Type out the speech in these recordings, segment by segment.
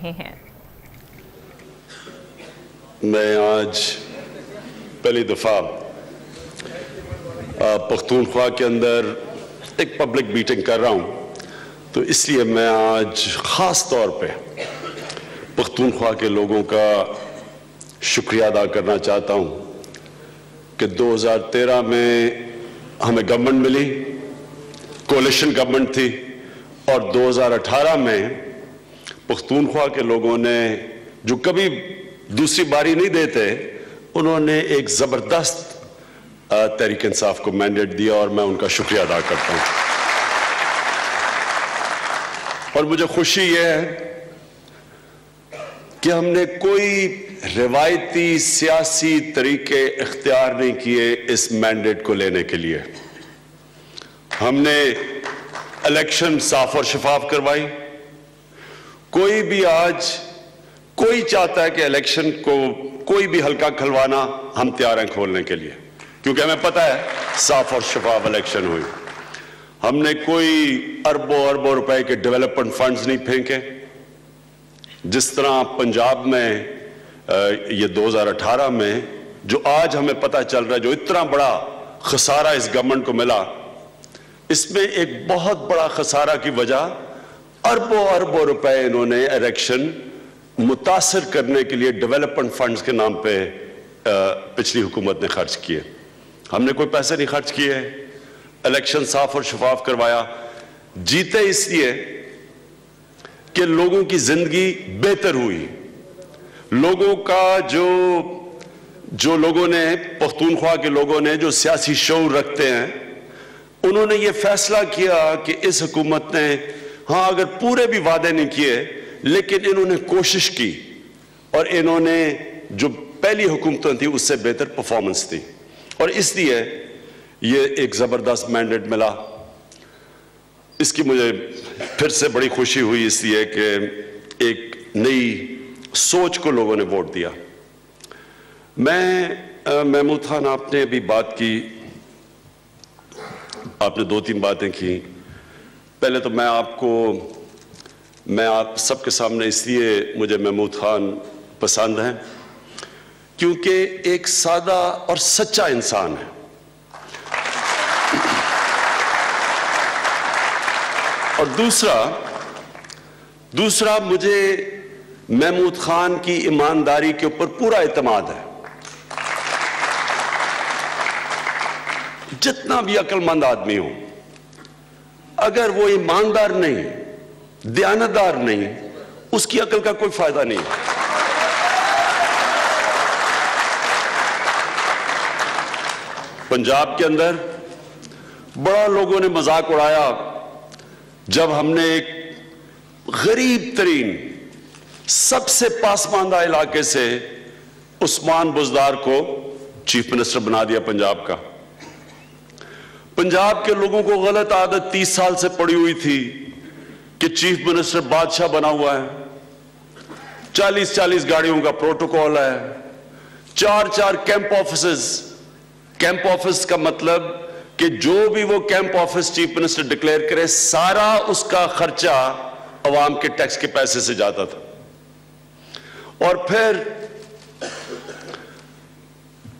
رہے ہیں۔ میں آج پہلی دفعہ پختونخوا کے اندر ایک پبلک میٹنگ کر رہا ہوں، تو اس لیے میں آج خاص طور پہ پختونخوا کے لوگوں کا شکریہ ادا کرنا چاہتا ہوں کہ 2013 میں ہمیں گورنمنٹ ملی، کولیشن گورنمنٹ تھی، اور 2018 میں پختونخوا کے لوگوں نے جو کبھی دوسری باری نہیں دیتے، انہوں نے ایک زبردست تحریک انصاف کو مینڈیٹ دیا، اور میں ان کا شکریہ ادا کرتا ہوں۔ اور مجھے خوشی یہ ہے کہ ہم نے کوئی روایتی سیاسی طریقے اختیار نہیں کیے اس مینڈیٹ کو لینے کے لیے۔ ہم نے الیکشن صاف اور شفاف کروائی۔ کوئی بھی آج کوئی چاہتا ہے کہ الیکشن کو کوئی بھی حلقہ کھلوانا، ہم تیار ہیں کھولنے کے لیے، کیونکہ ہمیں پتہ ہے صاف اور شفاف الیکشن ہوئی۔ ہم نے کوئی اربوں روپے کے ڈیولپمنٹ فنڈز نہیں پھینکے۔ جس طرح پنجاب میں یہ 2018 میں جو آج ہمیں پتہ چل رہا ہے، جو اتنا بڑا خسارہ اس گورنمنٹ کو ملا، اس میں ایک بہت بڑا خسارہ کی وجہ اربوں روپے انہوں نے الیکشن متاثر کرنے کے لیے ڈیولپمنٹ فنڈز کے نام پہ پچھلی حکومت نے خرچ کیے۔ ہم نے کوئی پیسے نہیں خرچ کیے، الیکشن صاف اور شفاف کروایا۔ جیتے اس لیے کہ لوگوں کی زندگی بہتر ہوئی، لوگوں کا جو لوگوں نے، پختونخوا کے لوگوں نے جو سیاسی شعور رکھتے ہیں، انہوں نے یہ فیصلہ کیا کہ اس حکومت نے ہاں اگر پورے بھی وعدے نہیں کیے، لیکن انہوں نے کوشش کی، اور انہوں نے جو پہلی حکومتیں تھی اس سے بہتر پرفارمنس تھی، اور اس لیے یہ ایک زبردست مینڈیٹ ملا۔ اس کی مجھے پھر سے بڑی خوشی ہوئی، اس لیے کہ ایک نئی سوچ کو لوگوں نے ووٹ دیا۔ محمود خان، آپ نے ابھی بات کی، آپ نے 2-3 باتیں کی۔ پہلے تو میں آپ سب کے سامنے اس لیے مجھے محمود خان پسند ہیں کیونکہ ایک سادہ اور سچا انسان ہے، اور دوسرا مجھے محمود خان کی ایمانداری کے اوپر پورا اعتماد ہے۔ جتنا بھی عقل مند آدمی ہو، اگر وہ ایماندار نہیں، دیانتدار نہیں، اس کی عقل کا کوئی فائدہ نہیں۔ پنجاب کے اندر بڑا لوگوں نے مذاق اڑایا جب ہم نے ایک غریب ترین، سب سے پاسماندہ علاقے سے عثمان بزدار کو چیف منسٹر بنا دیا پنجاب کا۔ پنجاب کے لوگوں کو غلط عادت 30 سال سے پڑی ہوئی تھی کہ چیف منسٹر بادشاہ بنا ہوا ہے، 40 گاڑیوں کا پروٹوکول ہے، 4 کیمپ آفیسز۔ کیمپ آفس کا مطلب کہ جو بھی وہ camp office chief minister declare کرے، سارا اس کا خرچہ عوام کے ٹیکس کے پیسے سے جاتا تھا۔ اور پھر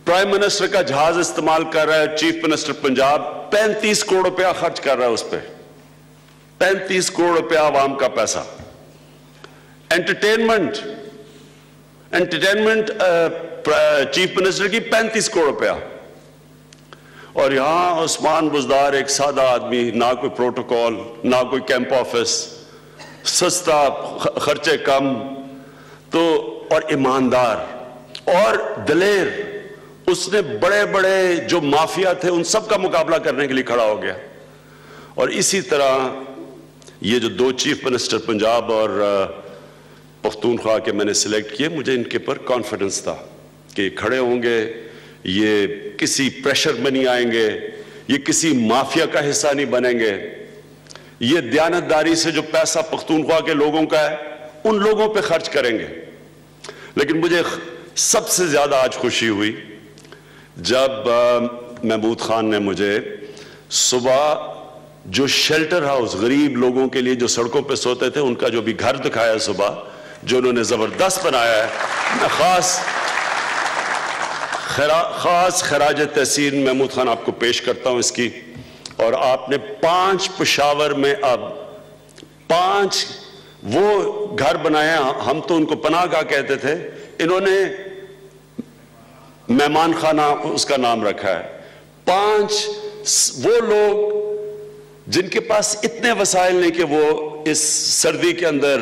پرائم منسٹر کا جہاز استعمال کر رہا ہے چیف منسٹر پنجاب، 35 کروڑ روپیہ خرچ کر رہا ہے اس پہ، 35 کروڑ روپیہ عوام کا پیسہ۔ انٹرٹینمنٹ چیف منسٹر کی 35 کروڑ روپیہ، اور یہاں عثمان بزدار ایک سادہ آدمی، نہ کوئی پروٹوکول، نہ کوئی کیمپ آفس، سستا، خرچے کم، تو اور ایماندار اور دلیر۔ اس نے بڑے جو مافیا تھے ان سب کا مقابلہ کرنے کے لیے کھڑا ہو گیا۔ اور اسی طرح یہ جو 2 چیف منسٹر پنجاب اور پختونخوا کے میں نے سلیکٹ کیے، مجھے ان کے پر کانفیڈنس تھا کہ کھڑے ہوں گے، یہ کسی پریشر میں نہیں آئیں گے، یہ کسی مافیا کا حصہ نہیں بنیں گے، یہ دیانتداری سے جو پیسہ پختونخوا کے لوگوں کا ہے ان لوگوں پہ خرچ کریں گے۔ لیکن مجھے سب سے زیادہ آج خوشی ہوئی جب محمود خان نے مجھے صبح جو شیلٹر ہاؤس غریب لوگوں کے لیے جو سڑکوں پہ سوتے تھے ان کا جو بھی گھر دکھایا صبح، جو انہوں نے زبردست بنایا ہے. میں خاص خراج تحسین محمود خان آپ کو پیش کرتا ہوں اس کی. اور آپ نے 5 پشاور میں اب 5 وہ گھر بنایا, ہم تو ان کو پناہ گاہ کہتے تھے, انہوں نے مہمان خانہ اس کا نام رکھا ہے. 5 وہ لوگ جن کے پاس اتنے وسائل نہیں کہ وہ اس سردی کے اندر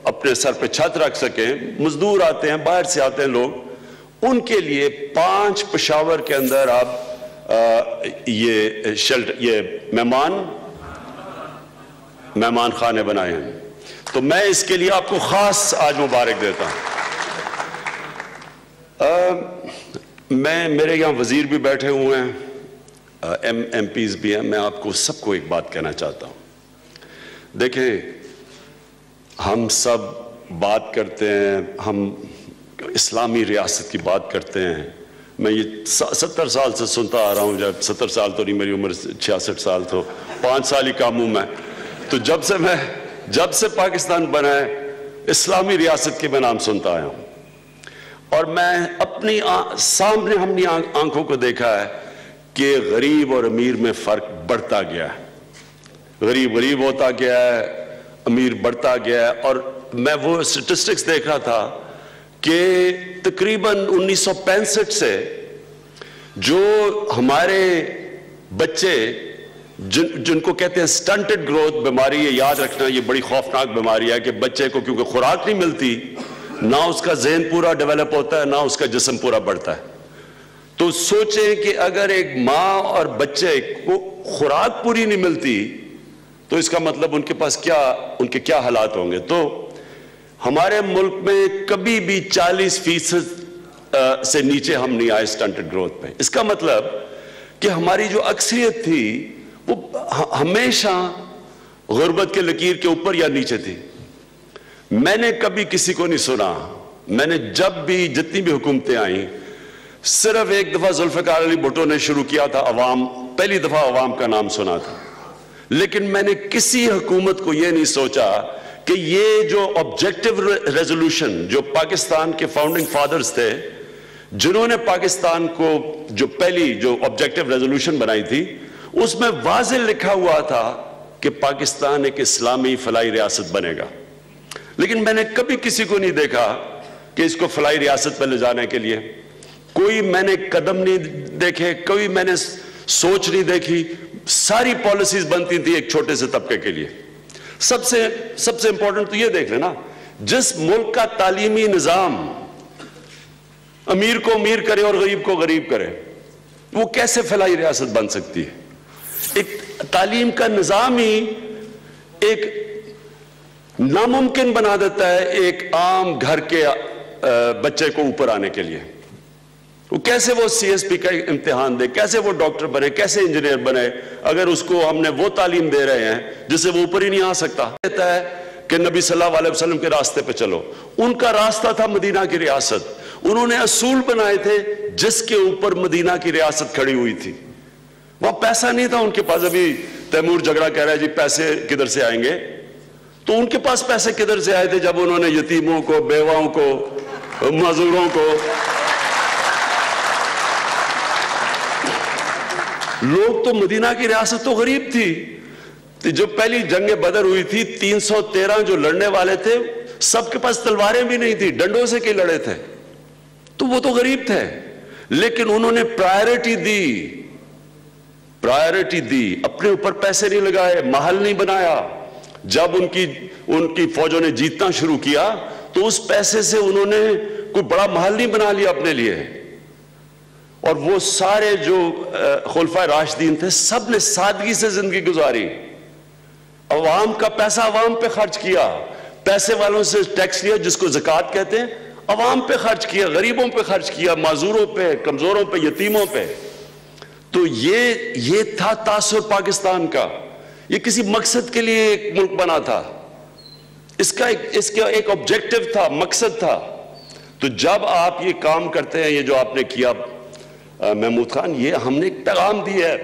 اپنے سر پہ چھت رکھ سکیں, مزدور آتے ہیں, باہر سے آتے ہیں لوگ, ان کے لیے 5 پشاور کے اندر آپ یہ مہمان خانے بنائے ہیں. تو میں اس کے لیے آپ کو خاص آج مبارک دیتا ہوں. میرے یہاں وزیر بھی بیٹھے ہوئے ہیں, ایم پیز بھی ہیں. میں آپ کو سب کو ایک بات کہنا چاہتا ہوں. دیکھیں, ہم سب بات کرتے ہیں, ہم اسلامی ریاست کی بات کرتے ہیں. میں یہ 70 سال سے سنتا آ رہا ہوں, جب 70 سال تو نہیں, میری عمر 66 سال, تو 5 سال ہی کام ہوں میں. تو جب سے پاکستان بنا ہے, اسلامی ریاست کے میں نام سنتا آیا ہوں. اور میں اپنی سامنے ہم نے آنکھوں کو دیکھا ہے کہ غریب اور امیر میں فرق بڑھتا گیا ہے. غریب ہوتا گیا ہے, امیر بڑھتا گیا ہے. اور میں وہ سٹیٹسٹکس دیکھ رہا تھا کہ تقریباً 1965 سے جو ہمارے بچے جن کو کہتے ہیں سٹنٹڈ گروتھ بیماری, یہ یاد رکھنا یہ بڑی خوفناک بیماری ہے کہ بچے کو کیونکہ خوراک نہیں ملتی, نہ اس کا ذہن پورا ڈیولپ ہوتا ہے, نہ اس کا جسم پورا بڑھتا ہے. تو سوچیں کہ اگر ایک ماں اور بچے کو خوراک پوری نہیں ملتی تو اس کا مطلب ان کے پاس ان کے کیا حالات ہوں گے. تو ہمارے ملک میں کبھی بھی 40% سے نیچے ہم نہیں آئے سٹنٹڈ گروتھ پہ. اس کا مطلب کہ ہماری جو اکثریت تھی وہ ہمیشہ غربت کے لکیر کے اوپر یا نیچے تھی. میں نے کبھی کسی کو نہیں سنا, میں نے جب بھی جتنی بھی حکومتیں آئیں, صرف ایک دفعہ ذوالفقار علی بھٹو نے شروع کیا تھا, پہلی دفعہ عوام کا نام سنا تھا. لیکن میں نے کسی حکومت کو یہ نہیں سوچا کہ یہ جو آبجیکٹیو ریزولوشن جو پاکستان کے فاؤنڈنگ فادرز تھے, جنہوں نے پاکستان کو جو پہلی جو آبجیکٹیو ریزولوشن بنائی تھی, اس میں واضح لکھا ہوا تھا کہ پاکستان ایک اسلامی فلاحی ریاست بنے گا. لیکن میں نے کبھی کسی کو نہیں دیکھا کہ اس کو فلاحی ریاست پہ لے جانے کے لیے کوئی میں نے قدم نہیں دیکھے, کوئی میں نے سوچ نہیں دیکھی. ساری پالیسیز بنتی تھی ایک چھوٹے سے طبقے کے لیے. سب سے امپورٹنٹ تو یہ دیکھ لینا, جس ملک کا تعلیمی نظام امیر کو امیر کرے اور غریب کو غریب کرے, وہ کیسے فلاحی ریاست بن سکتی ہے؟ ایک تعلیم کا نظام ہی ایک ناممکن بنا دیتا ہے ایک عام گھر کے بچے کو اوپر آنے کے لیے. وہ کیسے وہ سی ایس پی کا امتحان دے, کیسے وہ ڈاکٹر بنے, کیسے انجینئر بنے, اگر اس کو ہم نے وہ تعلیم دے رہے ہیں جس سے وہ اوپر ہی نہیں آ سکتا. کہتا ہے کہ نبی صلی اللہ علیہ وسلم کے راستے پہ چلو. ان کا راستہ تھا مدینہ کی ریاست. انہوں نے اصول بنائے تھے جس کے اوپر مدینہ کی ریاست کھڑی ہوئی تھی. وہاں پیسہ نہیں تھا ان کے پاس. ابھی تیمور جھگڑا کہہ رہا ہے جی پیسے کدھر سے آئیں گے, تو ان کے پاس پیسے کدھر سے آئے تھے جب انہوں نے یتیموں کو, بیواؤں کو, معذوروں کو, لوگ تو مدینہ کی ریاست تو غریب تھی. جو پہلی جنگ بدر ہوئی تھی 313 جو لڑنے والے تھے سب کے پاس تلواریں بھی نہیں تھی, ڈنڈوں سے کے لڑے تھے, تو وہ تو غریب تھے. لیکن انہوں نے پرائیورٹی دی, اپنے اوپر پیسے نہیں لگائے, محل نہیں بنایا. جب ان کی فوجوں نے جیتنا شروع کیا تو اس پیسے سے انہوں نے کوئی بڑا محل نہیں بنا لیا اپنے لیے. اور وہ سارے جو خلفائے راشدین تھے سب نے سادگی سے زندگی گزاری. عوام کا پیسہ عوام پہ خرچ کیا, پیسے والوں سے ٹیکس لیا جس کو زکوٰۃ کہتے ہیں, عوام پہ خرچ کیا, غریبوں پہ خرچ کیا, معذوروں پہ, کمزوروں پہ, یتیموں پہ. تو یہ تھا تاثر پاکستان کا. یہ کسی مقصد کے لیے ایک ملک بنا تھا, اس کا ایک آبجیکٹو تھا, مقصد تھا. تو جب آپ یہ کام کرتے ہیں, یہ جو آپ نے کیا محمود خان, یہ ہم نے ایک پیغام دیا ہے,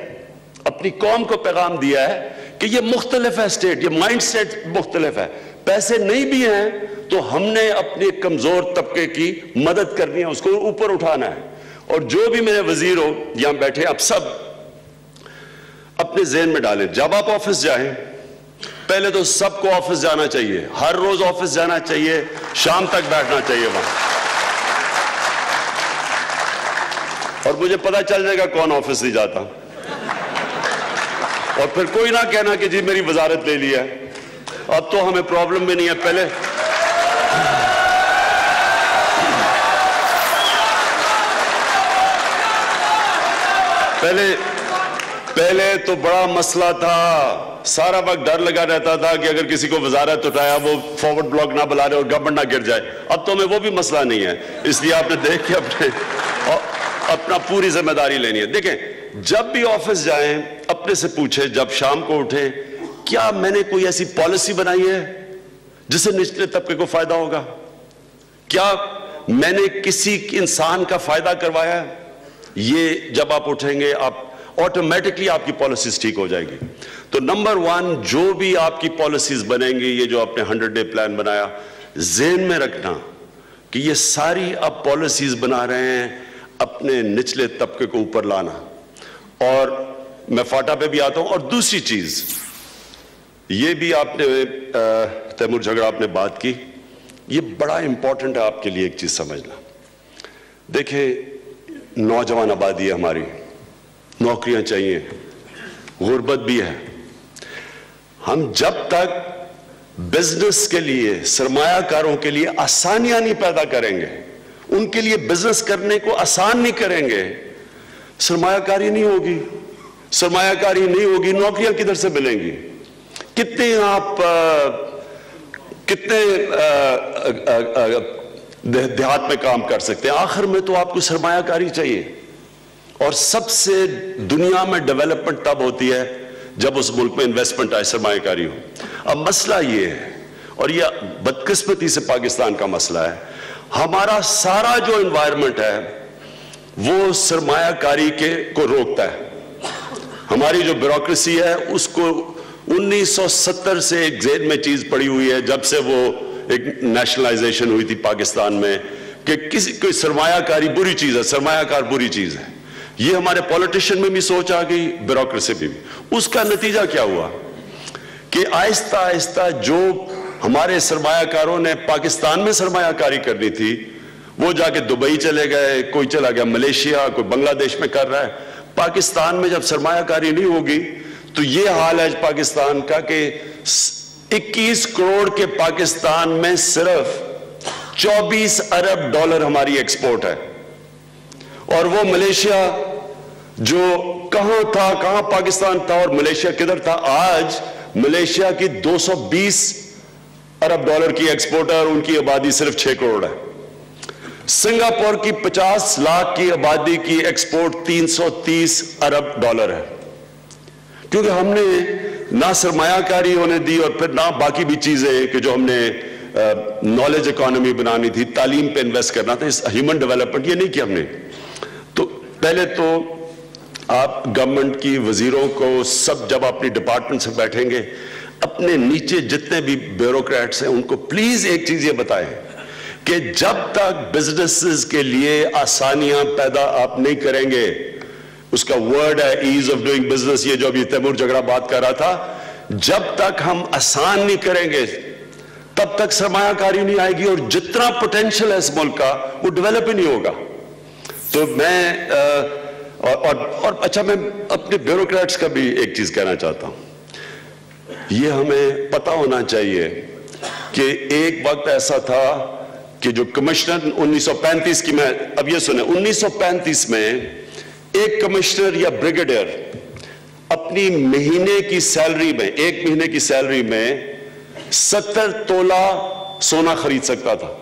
اپنی قوم کو پیغام دیا ہے کہ یہ مختلف ہے اسٹیٹ, یہ مائنڈ سیٹ مختلف ہے. پیسے نہیں بھی ہیں تو ہم نے اپنے کمزور طبقے کی مدد کرنی ہے, اس کو اوپر اٹھانا ہے. اور جو بھی میرے وزیر ہو یہاں بیٹھے, اب سب اپنے ذہن میں ڈالیں, جب آپ آفس جائیں پہلے تو سب کو آفس جانا چاہیے, ہر روز آفس جانا چاہیے, شام تک بیٹھنا چاہیے وہاں, اور مجھے پتا چل جائے گا کون آفس نہیں جاتا, اور پھر کوئی نہ کہنا کہ جی میری وزارت لے لی ہے. اب تو ہمیں پرابلم بھی نہیں ہے. پہلے تو بڑا مسئلہ تھا, سارا وقت ڈر لگا رہتا تھا کہ اگر کسی کو وزارت اٹھایا وہ فارورڈ بلاک نہ بلا رہے اور گورنمنٹ نہ گر جائے. اب تو ہمیں وہ بھی مسئلہ نہیں ہے, اس لیے آپ نے دیکھ کے اپنا پوری ذمہ داری لینی ہے. دیکھیں, جب بھی آفس جائیں اپنے سے پوچھیں, جب شام کو اٹھیں, کیا میں نے کوئی ایسی پالیسی بنائی ہے جس سے نچلے طبقے کو فائدہ ہوگا؟ کیا میں نے کسی انسان کا فائدہ کروایا ہے؟ یہ جب آپ اٹھیں گے آپ آٹومیٹکلی آپ کی پالیسیز ٹھیک ہو جائے گی. تو نمبر 1, جو بھی آپ کی پالیسیز بنیں گی, یہ جو آپ نے 100-day پلان بنایا, ذہن میں رکھنا کہ یہ ساری آپ پالیسیز بنا رہے ہیں اپنے نچلے طبقے کو اوپر لانا. اور میں فاٹا پہ بھی آتا ہوں. اور دوسری چیز یہ بھی آپ نے تیمور جھگڑا آپ نے بات کی, یہ بڑا امپورٹنٹ ہے آپ کے لیے ایک چیز سمجھنا. دیکھیں, نوجوان آبادی ہے ہماری, نوکریاں چاہیے, غربت بھی ہے. ہم جب تک بزنس کے لیے, سرمایہ کاروں کے لیے آسانیاں نہیں پیدا کریں گے, ان کے لیے بزنس کرنے کو آسان نہیں کریں گے, سرمایہ کاری نہیں ہوگی. سرمایہ کاری نہیں ہوگی, نوکریاں کدھر سے ملیں گی؟ کتنے دیہات میں کام کر سکتے ہیں؟ آخر میں تو آپ کو سرمایہ کاری چاہیے. اور سب سے دنیا میں ڈیولپمنٹ تب ہوتی ہے جب اس ملک میں انویسٹمنٹ آئے, سرمایہ کاری ہو. اب مسئلہ یہ ہے, اور یہ بدقسمتی سے پاکستان کا مسئلہ ہے, ہمارا سارا جو انوائرمنٹ ہے وہ سرمایہ کاری کو روکتا ہے. ہماری جو بیوروکریسی ہے اس کو 1970 سے ایک ذہن میں چیز پڑی ہوئی ہے, جب سے وہ ایک نیشنلائزیشن ہوئی تھی پاکستان میں, کہ کوئی سرمایہ کاری بری چیز ہے, سرمایہ کار بری چیز ہے. یہ ہمارے پولیٹیشن میں بھی سوچ آ گئی, بیوروکریسی بھی. اس کا نتیجہ کیا ہوا کہ آہستہ آہستہ جو ہمارے سرمایہ کاروں نے پاکستان میں سرمایہ کاری کرنی تھی وہ جا کے دبئی چلے گئے, کوئی چلا گیا ملیشیا, کوئی بنگلہ دیش میں کر رہا ہے. پاکستان میں جب سرمایہ کاری نہیں ہوگی تو یہ حال ہے پاکستان کا کہ 21 کروڑ کے پاکستان میں صرف 24 ارب ڈالر ہماری ایکسپورٹ ہے, اور وہ ملیشیا جو کہاں تھا, کہاں پاکستان تھا اور ملیشیا کدھر تھا, آج ملیشیا کی 220 ارب ڈالر کی ایکسپورٹ ہے اور ان کی آبادی صرف 6 کروڑ ہے. سنگاپور کی 50 لاکھ کی آبادی کی ایکسپورٹ 330 ارب ڈالر ہے. کیونکہ ہم نے نہ سرمایہ کاری ہونے دی اور پھر نہ باقی بھی چیزیں کہ جو ہم نے نالج اکانومی بنانی تھی, تعلیم پہ انویسٹ کرنا تھا, ہیومن ڈیولپمنٹ یہ نہیں کیا ہم نے. تو پہلے تو آپ گورنمنٹ کی وزیروں کو سب جب اپنی ڈپارٹمنٹ سے بیٹھیں گے, اپنے نیچے جتنے بھی بیوروکریٹس ہیں ان کو پلیز ایک چیز یہ بتائیں کہ جب تک بزنسز کے لیے آسانیاں پیدا آپ نہیں کریں گے, اس کا ورڈ ہے ایز آف ڈوئنگ بزنس, یہ جو ابھی تیمور جھگڑا بات کر رہا تھا, جب تک ہم آسان نہیں کریں گے تب تک سرمایہ کاری نہیں آئے گی, اور جتنا پوٹینشل ہے اس ملک کا وہ ڈیولپ ہی نہیں ہوگا. تو میں اور اچھا, میں اپنے بیوروکریٹس کا بھی ایک چیز کہنا چاہتا ہوں. یہ ہمیں پتہ ہونا چاہیے کہ ایک وقت ایسا تھا کہ جو کمشنر 1935 کی, میں اب یہ سنیں, 1935 میں ایک کمشنر یا بریگیڈیئر اپنی مہینے کی سیلری میں, ایک مہینے کی سیلری میں 70 تولہ سونا خرید سکتا تھا,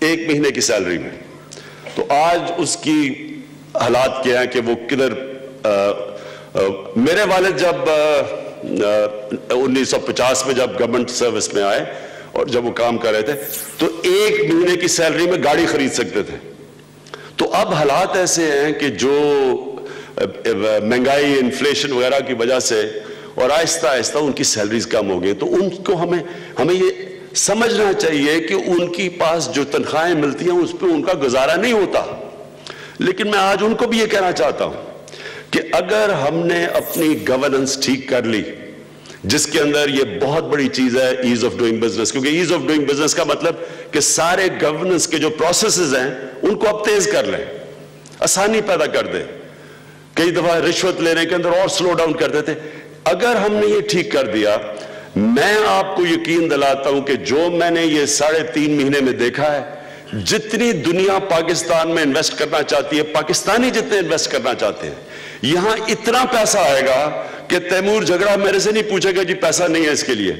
ایک مہینے کی سیلری میں. تو آج اس کی حالات کیا ہیں کہ وہ کدھر. میرے والد جب 1950 میں جب گورنمنٹ سروس میں آئے اور جب وہ کام کر رہے تھے تو ایک مہینے کی سیلری میں گاڑی خرید سکتے تھے. تو اب حالات ایسے ہیں کہ جو مہنگائی, انفلیشن وغیرہ کی وجہ سے اور آہستہ آہستہ ان کی سیلریز کم ہو گئی. تو ان کو ہمیں یہ سمجھنا چاہیے کہ ان کی پاس جو تنخواہیں ملتی ہیں اس پہ ان کا گزارا نہیں ہوتا. لیکن میں آج ان کو بھی یہ کہنا چاہتا ہوں کہ اگر ہم نے اپنی گورننس ٹھیک کر لی, جس کے اندر یہ بہت بڑی چیز ہے ایز آف ڈوئنگ بزنس, کیونکہ ایز آف ڈوئنگ بزنس کا مطلب کہ سارے گورننس کے جو پروسیسز ہیں ان کو اب تیز کر لیں, آسانی پیدا کر دیں. کئی دفعہ رشوت لینے کے اندر اور سلو ڈاؤن کر دیتے. اگر ہم نے یہ ٹھیک کر دیا, میں آپ کو یقین دلاتا ہوں کہ جو میں نے یہ 3.5 مہینے میں دیکھا ہے, جتنی دنیا پاکستان میں انویسٹ کرنا چاہتی ہے, پاکستانی جتنے انویسٹ کرنا چاہتے ہیں, یہاں اتنا پیسہ آئے گا کہ تیمور جھگڑا میرے سے نہیں پوچھے گا جی پیسہ نہیں ہے اس کے لیے.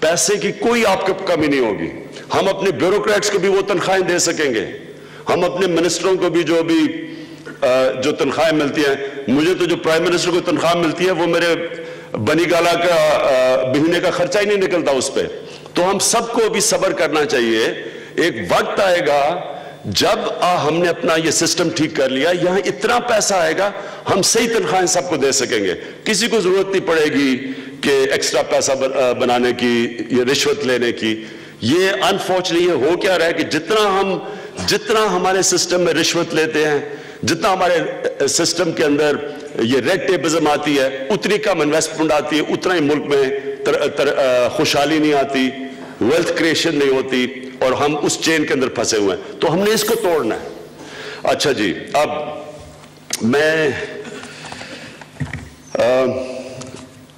پیسے کی کوئی آپ کو کمی نہیں ہوگی. ہم اپنے بیوروکریٹس کو بھی وہ تنخواہیں دے سکیں گے, ہم اپنے منسٹروں کو بھی جو تنخواہیں ملتی ہیں, مجھے تو جو پرائم منسٹر کو تنخواہ ملتی ہے وہ میرے بنی گالا کا مہینے کا خرچہ ہی نہیں نکلتا اس پہ. تو ہم سب کو بھی صبر کرنا چاہیے. ایک وقت آئے گا جب ہم نے اپنا یہ سسٹم ٹھیک کر لیا, یہاں اتنا پیسہ آئے گا ہم صحیح تنخواہیں سب کو دے سکیں گے. کسی کو ضرورت نہیں پڑے گی کہ ایکسٹرا پیسہ بنانے کی, یہ رشوت لینے کی. یہ انفارچونیٹلی ہو کیا رہا ہے کہ جتنا ہمارے سسٹم میں رشوت لیتے ہیں, جتنا ہمارے سسٹم کے اندر یہ ریڈ ٹیپزم آتی ہے, اتنی کم انویسٹمنٹ آتی ہے, اتنا ہی ملک میں خوشحالی نہیں آتی, ویلتھ کریشن نہیں ہوتی, اور ہم اس چین کے اندر پھنسے ہوئے ہیں. تو ہم نے اس کو توڑنا ہے. اچھا جی, اب میں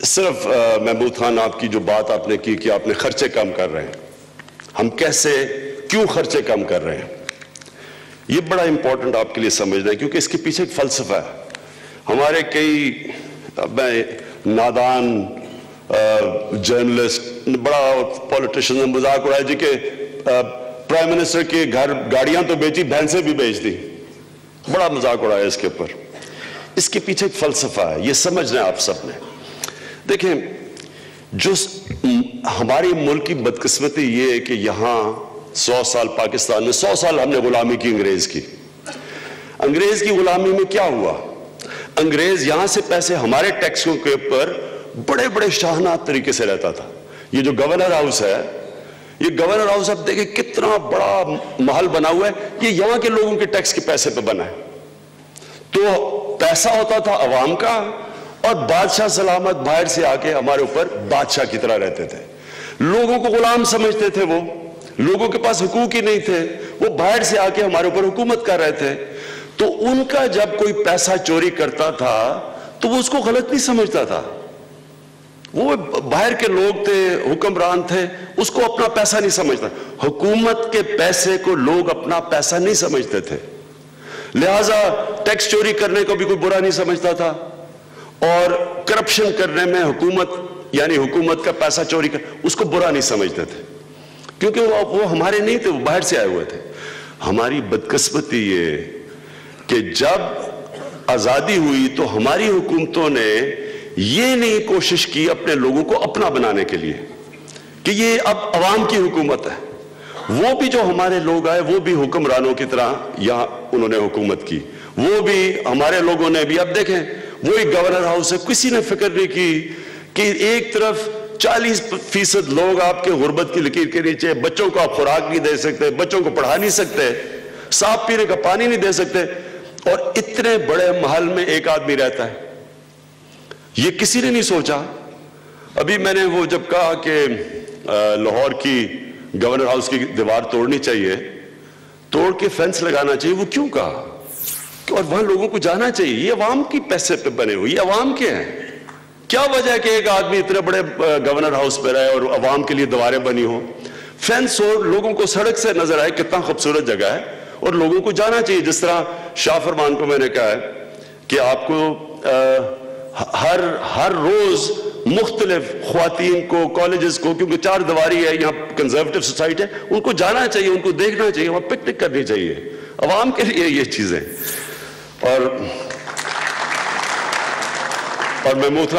صرف محمود خان, آپ کی جو بات آپ نے کی کہ آپ نے خرچے کم کر رہے ہیں, ہم کیوں خرچے کم کر رہے ہیں, یہ بڑا امپورٹنٹ آپ کے لیے سمجھنا ہے, کیونکہ اس کے پیچھے ایک فلسفہ ہے. ہمارے کئی نادان جرنلسٹ, بڑا پولیٹیشن نے مذاق اڑایا جی کہ پرائم منسٹر کے گھر گاڑیاں تو بیچی, بھینسیں بھی بیچ دی. بڑا مذاق اڑایا اس کے اوپر. اس کے پیچھے ایک فلسفہ ہے, یہ سمجھنا ہے آپ سب نے. دیکھیں, جو ہماری ملک کی بدقسمتی یہ ہے کہ یہاں 100 سال پاکستان میں 100 سال ہم نے غلامی کی انگریز کی. انگریز کی غلامی میں کیا ہوا, انگریز یہاں سے پیسے ہمارے ٹیکسوں کے اوپر بڑے بڑے شاہناہ طریقے سے لیتا تھا. یہ جو گورنر ہاؤس ہے, یہ گورنر ہاؤس آپ دیکھیں کتنا بڑا محل بنا ہوا ہے, یہ یہاں کے لوگوں کے ٹیکس کے پیسے پہ بنا ہے. تو پیسہ ہوتا تھا عوام کا, اور بادشاہ سلامت باہر سے آ کے ہمارے اوپر بادشاہ کی طرح رہتے تھے. لوگوں کو غلام سمجھتے تھے, وہ لوگوں کے پاس حقوق ہی نہیں تھے, وہ باہر سے آ کے ہمارے اوپر حکومت کر رہے تھے. تو ان کا جب کوئی پیسہ چوری کرتا تھا تو وہ اس کو غلط نہیں سمجھتا تھا. وہ باہر کے لوگ تھے, حکمران تھے, اس کو اپنا پیسہ نہیں سمجھتا. حکومت کے پیسے کو لوگ اپنا پیسہ نہیں سمجھتے تھے, لہٰذا ٹیکس چوری کرنے کو بھی کوئی برا نہیں سمجھتا تھا, اور کرپشن کرنے میں یعنی حکومت کا پیسہ چوری اس کو برا نہیں سمجھتے تھے, کیونکہ وہ ہمارے نہیں تھے, وہ باہر سے آئے ہوئے تھے. ہماری بدقسمتی یہ کہ جب آزادی ہوئی تو ہماری حکومتوں نے یہ نہیں کوشش کی اپنے لوگوں کو اپنا بنانے کے لیے کہ یہ اب عوام کی حکومت ہے. وہ بھی جو ہمارے لوگ آئے وہ بھی حکمرانوں کی طرح یہاں انہوں نے حکومت کی, وہ بھی ہمارے لوگوں نے بھی. اب دیکھیں وہی گورنر ہاؤس ہے, کسی نے فکر نہیں کی کہ ایک طرف 40% لوگ آپ کے غربت کی لکیر کے نیچے, بچوں کو آپ خوراک نہیں دے سکتے, بچوں کو پڑھا نہیں سکتے, صاف پینے کا پانی نہیں دے سکتے, اور اتنے بڑے محل میں ایک آدمی رہتا ہے. یہ کسی نے نہیں سوچا. ابھی میں نے وہ جب کہا کہ لاہور کی گورنر ہاؤس کی دیوار توڑنی چاہیے, توڑ کے فینس لگانا چاہیے, وہ کیوں کہا؟ اور وہاں لوگوں کو جانا چاہیے, یہ عوام کی پیسے پہ بنے ہوئے, یہ عوام کے ہیں. کیا وجہ ہے کہ ایک آدمی اتنے بڑے گورنر ہاؤس پہ رہے اور عوام کے لیے دیواریں بنی ہوں, فینس ہو, لوگوں کو سڑک سے نظر آئے کتنا خوبصورت جگہ ہے, اور لوگوں کو جانا چاہیے. جس طرح شاہ فرمان کو میں نے کہا ہے کہ آپ کو ہر روز مختلف خواتین کو, کالجز کو, کیونکہ 4 دیواری ہے یہاں, کنزرویٹو سوسائٹی ہے, ان کو جانا چاہیے, ان کو دیکھنا چاہیے, وہاں پکنک کرنی چاہیے. عوام کے لیے یہ چیزیں. اور محمود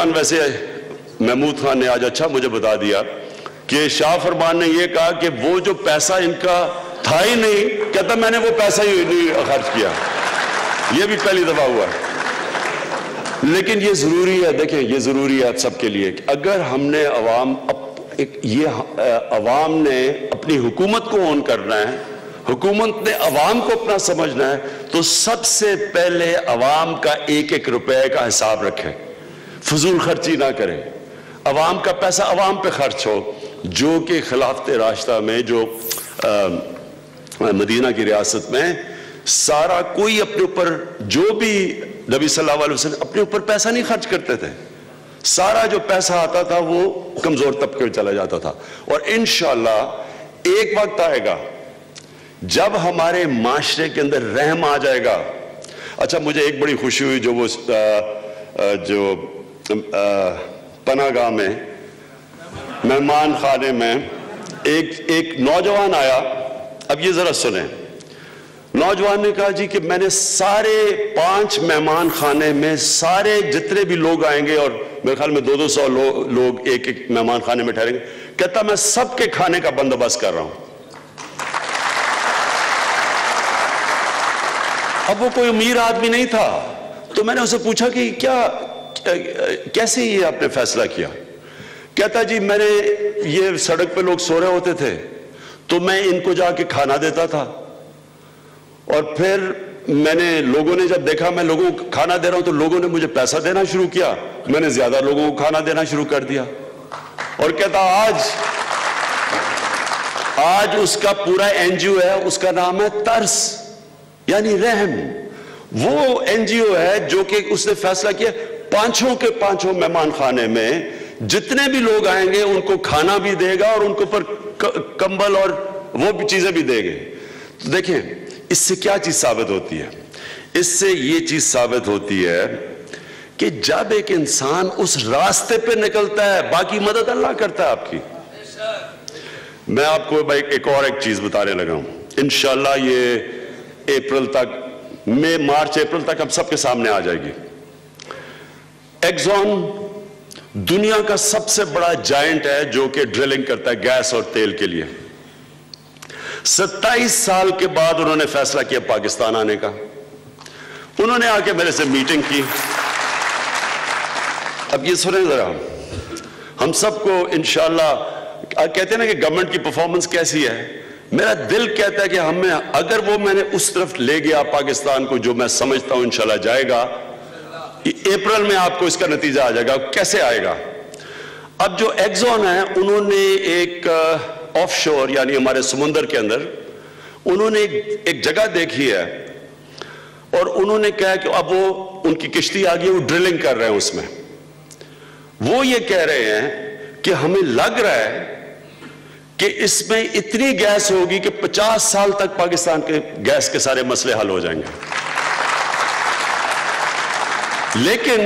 خان نے آج اچھا مجھے بتا دیا کہ شاہ فرمان نے یہ کہا کہ وہ جو پیسہ ان کا تھا ہی نہیں, کہتا میں نے وہ پیسہ ہی نہیں خرچ کیا. یہ بھی پہلی دفعہ ہوا ہے. لیکن یہ ضروری ہے، دیکھیں یہ ضروری ہے سب کے لیے کہ اگر ہم نے عوام نے اپنی حکومت کو اون کرنا ہے، حکومت نے عوام کو اپنا سمجھنا ہے، تو سب سے پہلے عوام کا ایک ایک روپے کا حساب رکھیں، فضول خرچی نہ کریں، عوام کا پیسہ عوام پہ خرچ ہو، جو کہ خلافت راشدہ میں جو مدینہ کی ریاست میں سارا کوئی اپنے اوپر، جو بھی نبی صلی اللہ علیہ وسلم اپنے اوپر پیسہ نہیں خرچ کرتے تھے، سارا جو پیسہ آتا تھا وہ کمزور طبقے میں چلا جاتا تھا. اور انشاءاللہ ایک وقت آئے گا جب ہمارے معاشرے کے اندر رحم آ جائے گا. اچھا مجھے ایک بڑی خوشی ہوئی جو پناہ گاہ میں مہمان خانے میں ایک نوجوان آیا. اب یہ ذرا سنیں، نوجوان نے کہا جی کہ میں نے سارے 5 مہمان خانے میں سارے جتنے بھی لوگ آئیں گے، اور میرے خیال میں 200 لوگ ایک مہمان خانے میں ٹھہریں گے، کہتا میں سب کے کھانے کا بندوبست کر رہا ہوں. اب وہ کوئی امیر آدمی نہیں تھا، تو میں نے اسے پوچھا کہ کیسے یہ آپ نے فیصلہ کیا؟ کہتا جی میں نے یہ سڑک پہ لوگ سو رہے ہوتے تھے تو میں ان کو جا کے کھانا دیتا تھا، اور پھر میں نے لوگوں نے جب دیکھا میں لوگوں کو کھانا دے رہا ہوں تو لوگوں نے مجھے پیسہ دینا شروع کیا، میں نے زیادہ لوگوں کو کھانا دینا شروع کر دیا. اور کہتا آج اس کا پورا NGO ہے، اس کا نام ہے ترس یعنی رحم. وہ NGO ہے جو کہ اس نے فیصلہ کیا 5 مہمان خانے میں جتنے بھی لوگ آئیں گے ان کو کھانا بھی دے گا اور ان کو پر کمبل اور وہ بھی چیزیں بھی دے گے. تو دیکھیں اس سے کیا چیز ثابت ہوتی ہے؟ اس سے یہ چیز ثابت ہوتی ہے کہ جب ایک انسان اس راستے پہ نکلتا ہے باقی مدد اللہ کرتا ہے آپ کی. میں آپ کو ایک چیز بتانے لگا ہوں، انشاءاللہ یہ اپریل تک، مارچ اپریل تک ہم سب کے سامنے آ جائے گی. ایکزون دنیا کا سب سے بڑا جائنٹ ہے جو کہ ڈرلنگ کرتا ہے گیس اور تیل کے لیے. 27 سال کے بعد انہوں نے فیصلہ کیا پاکستان آنے کا. انہوں نے آ کے میرے سے میٹنگ کی. اب یہ سنیں ذرا، ہم سب کو انشاءاللہ کہتے ہیں نا کہ گورنمنٹ کی پرفارمنس کیسی ہے، میرا دل کہتا ہے کہ ہمیں اگر وہ میں نے اس طرف لے گیا پاکستان کو جو میں سمجھتا ہوں انشاءاللہ جائے گا، اپریل میں آپ کو اس کا نتیجہ آ جائے گا. کیسے آئے گا؟ اب جو ایکزون ہے انہوں نے ایک آف شور یعنی ہمارے سمندر کے اندر انہوں نے ایک جگہ دیکھی ہے، اور انہوں نے کہا کہ اب وہ ان کی کشتی آ گئی، وہ ڈرلنگ کر رہے ہیں اس میں. وہ یہ کہہ رہے ہیں کہ ہمیں لگ رہا ہے کہ اس میں اتنی گیس ہوگی کہ 50 سال تک پاکستان کے گیس کے سارے مسئلے حل ہو جائیں گے. لیکن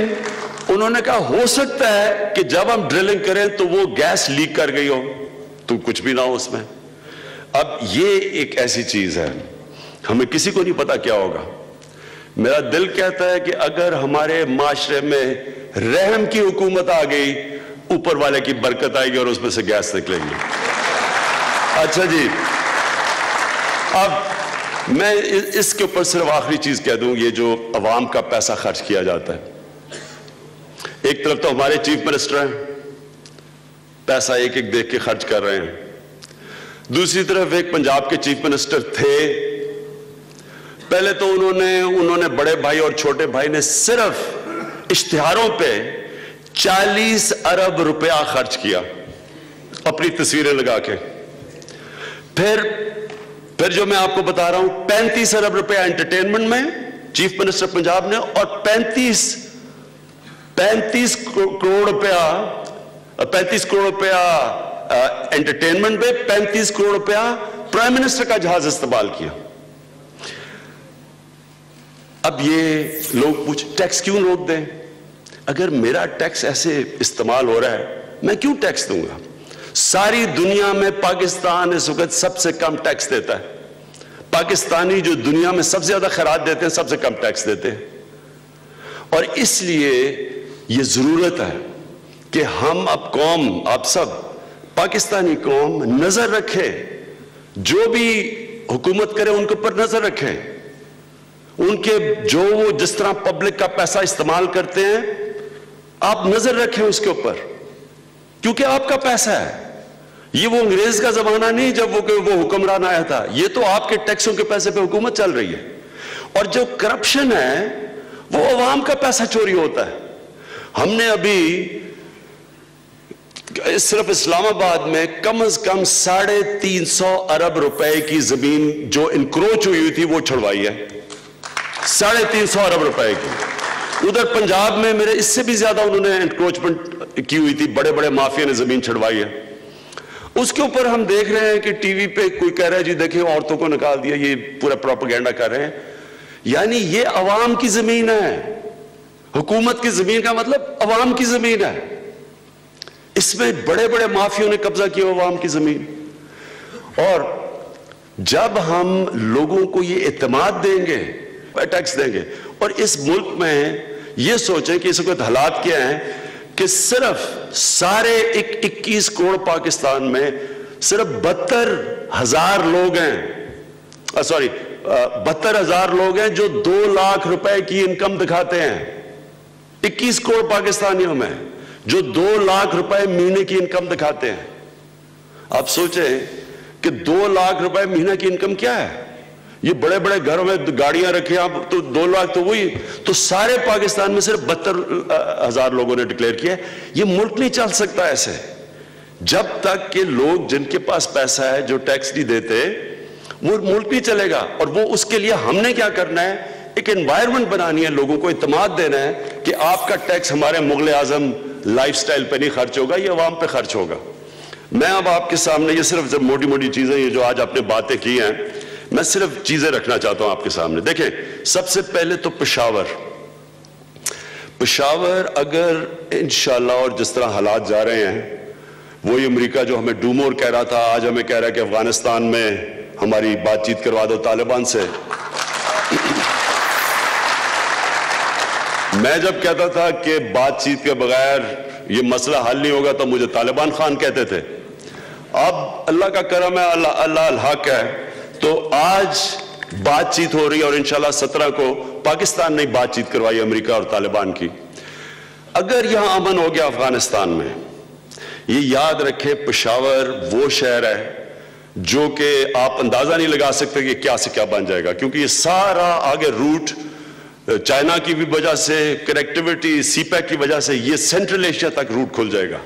انہوں نے کہا ہو سکتا ہے کہ جب ہم ڈرلنگ کریں تو وہ گیس لیک کر گئی ہو تو کچھ بھی نہ ہو اس میں. اب یہ ایک ایسی چیز ہے ہمیں کسی کو نہیں پتا کیا ہوگا. میرا دل کہتا ہے کہ اگر ہمارے معاشرے میں رحم کی حکومت آ گئی، اوپر والے کی برکت آئے گی اور اس میں سے گیس نکلے گی. اچھا جی، اب میں اس کے اوپر صرف آخری چیز کہہ دوں، یہ جو عوام کا پیسہ خرچ کیا جاتا ہے، ایک طرف تو ہمارے چیف منسٹر ہیں، پیسہ ایک ایک دیکھ کے خرچ کر رہے ہیں، دوسری طرف ایک پنجاب کے چیف منسٹر تھے. پہلے تو انہوں نے بڑے بھائی اور چھوٹے بھائی نے صرف اشتہاروں پہ 40 ارب روپیہ خرچ کیا اپنی تصویریں لگا کے. پھر جو میں آپ کو بتا رہا ہوں 35 ارب روپیہ انٹرٹینمنٹ میں چیف منسٹر پنجاب نے، اور 35 کروڑ روپیہ انٹرٹینمنٹ میں 35 کروڑ روپیہ پرائم منسٹر کا جہاز استعمال کیا. اب یہ لوگ پوچھ ٹیکس کیوں روک دیں؟ اگر میرا ٹیکس ایسے استعمال ہو رہا ہے میں کیوں ٹیکس دوں گا؟ ساری دنیا میں پاکستان اس وقت سب سے کم ٹیکس دیتا ہے. پاکستانی جو دنیا میں سب سے زیادہ خیرات دیتے ہیں سب سے کم ٹیکس دیتے ہیں. اور اس لیے یہ ضرورت ہے کہ ہم آپ سب پاکستانی قوم نظر رکھے، جو بھی حکومت کرے ان کے اوپر نظر رکھیں، ان کے جو وہ جس طرح پبلک کا پیسہ استعمال کرتے ہیں آپ نظر رکھیں اس کے اوپر، کیونکہ آپ کا پیسہ ہے. یہ وہ انگریز کا زمانہ نہیں جب وہ حکمران آیا تھا، یہ تو آپ کے ٹیکسوں کے پیسے پہ حکومت چل رہی ہے. اور جو کرپشن ہے وہ عوام کا پیسہ چوری ہوتا ہے. ہم نے ابھی صرف اسلام آباد میں کم از کم 350 ارب روپے کی زمین جو انکروچ ہوئی تھی وہ چھڑوائی ہے. 350 ارب روپے کی. ادھر پنجاب میں میرے اس سے بھی زیادہ انہوں نے انکروچمنٹ کی ہوئی تھی، بڑے بڑے مافیا نے زمین چھڑوائی ہے. اس کے اوپر ہم دیکھ رہے ہیں کہ ٹی وی پہ کوئی کہہ رہا ہے جی دیکھیں عورتوں کو نکال دیا، یہ پورا پروپیگنڈا کر رہے ہیں. یعنی یہ عوام کی زمین ہے. حکومت کی زمین کا مطلب عوام کی زمین ہے. اس میں بڑے بڑے مافیوں نے قبضہ کیا عوام کی زمین. اور جب ہم لوگوں کو یہ اعتماد دیں گے، ٹیکس دیں گے، اور اس ملک میں یہ سوچیں کہ اس وقت حالات کیا ہیں کہ صرف سارے 21 کروڑ پاکستان میں صرف 72,000 لوگ ہیں 72,000 لوگ ہیں جو 2 لاکھ روپے کی انکم دکھاتے ہیں. 21 کروڑ پاکستانیوں میں جو 2 لاکھ روپے مہینے کی انکم دکھاتے ہیں. آپ سوچیں کہ 2 لاکھ روپے مہینے کی انکم کیا ہے. یہ بڑے بڑے گھروں میں گاڑیاں رکھیں آپ تو 2 لاکھ تو وہی تو سارے پاکستان میں صرف 72,000 لوگوں نے ڈکلیئر کیا ہے. یہ ملک نہیں چل سکتا ایسے جب تک کہ لوگ جن کے پاس پیسہ ہے جو ٹیکس نہیں دیتے وہ ملک نہیں چلے گا. اور وہ اس کے لیے ہم نے کیا کرنا ہے، ایک انوائرمنٹ بنانی ہے، لوگوں کو اعتماد دینا ہے کہ آپ کا ٹیکس ہمارے مغل اعظم لائف سٹائل پہ نہیں خرچ ہوگا، یہ عوام پہ خرچ ہوگا. میں اب آپ کے سامنے یہ صرف موٹی موٹی چیزیں یہ جو آج آپ نے باتیں کی ہیں میں صرف چیزیں رکھنا چاہتا ہوں آپ کے سامنے. دیکھیں سب سے پہلے تو پشاور اگر انشاءاللہ اور جس طرح حالات جا رہے ہیں، وہی امریکہ جو ہمیں ڈومور کہہ رہا تھا آج ہمیں کہہ رہا ہے کہ افغانستان میں ہماری بات چیت کروا دو طالبان سے. میں جب کہتا تھا کہ بات چیت کے بغیر یہ مسئلہ حل نہیں ہوگا تو مجھے طالبان خان کہتے تھے. اب اللہ کا کرم ہے، اللہ الحق ہے، تو آج بات چیت ہو رہی ہے اور انشاءاللہ 17 کو پاکستان نے بات چیت کروائی امریکہ اور طالبان کی. اگر یہاں امن ہو گیا افغانستان میں، یہ یاد رکھیں پشاور وہ شہر ہے جو کہ آپ اندازہ نہیں لگا سکتے کہ کیا سے کیا بن جائے گا، کیونکہ یہ سارا آگے روٹ چائنا کی بھی وجہ سے، کنیکٹیوٹی سی پیک کی وجہ سے یہ سینٹرل ایشیا تک روٹ کھل جائے گا.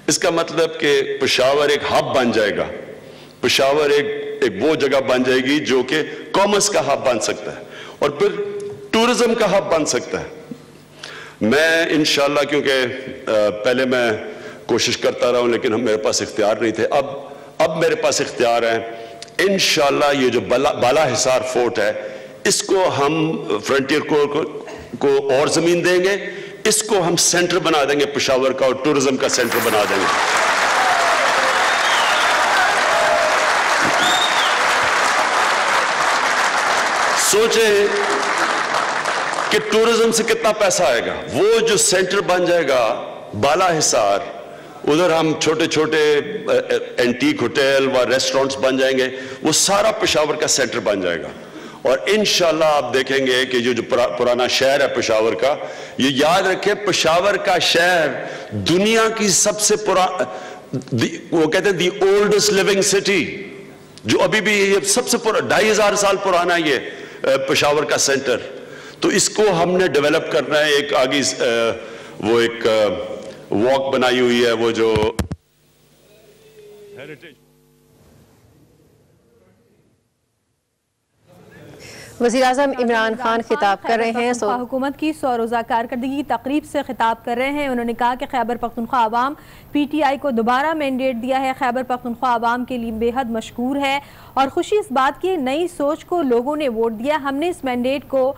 اس کا مطلب کہ پشاور ایک ہب بن جائے گا. پشاور ایک وہ جگہ بن جائے گی جو کہ کامرس کا ہب بن سکتا ہے اور پھر ٹورزم کا ہب بن سکتا ہے. میں انشاءاللہ کیونکہ پہلے میں کوشش کرتا رہا ہوں لیکن میرے پاس اختیار نہیں تھے، اب میرے پاس اختیار ہے. انشاءاللہ یہ جو بالا حصار فورٹ ہے اس کو ہم فرنٹیئر کو اور زمین دیں گے، اس کو ہم سینٹر بنا دیں گے پشاور کا اور ٹورزم کا سینٹر بنا دیں گے. سوچیں کہ ٹورزم سے کتنا پیسہ آئے گا. وہ جو سینٹر بن جائے گا بالا حصار، ادھر ہم چھوٹے چھوٹے اینٹیک ہوٹل و ریسٹورنٹس بن جائیں گے، وہ سارا پشاور کا سینٹر بن جائے گا. اور انشاءاللہ آپ دیکھیں گے کہ جو پرانا شہر ہے پشاور کا، یہ یاد رکھیں پشاور کا شہر دنیا کی سب سے وہ کہتے ہیں دی اولڈسٹ لیونگ سٹی، جو ابھی بھی یہ سب سے 2500 سال پرانا ہے یہ پشاور کا سینٹر. تو اس کو ہم نے ڈیولپ کرنا ہے. ایک آگے وہ ایک واک بنائی ہوئی ہے، وہ جو ہیریٹیج. وزیراعظم عمران خان خطاب کر رہے ہیں. حکومت کی 100 روزہ کارکردگی کی تقریب سے خطاب کر رہے ہیں. انہوں نے کہا کہ خیبر پختونخوا عوام پی ٹی آئی کو دوبارہ مینڈیٹ دیا ہے. خیبر پختونخوا عوام کے لیے بے حد مشکور ہے اور خوشی اس بات کی نئی سوچ کو لوگوں نے ووٹ دیا. ہم نے اس مینڈیٹ کو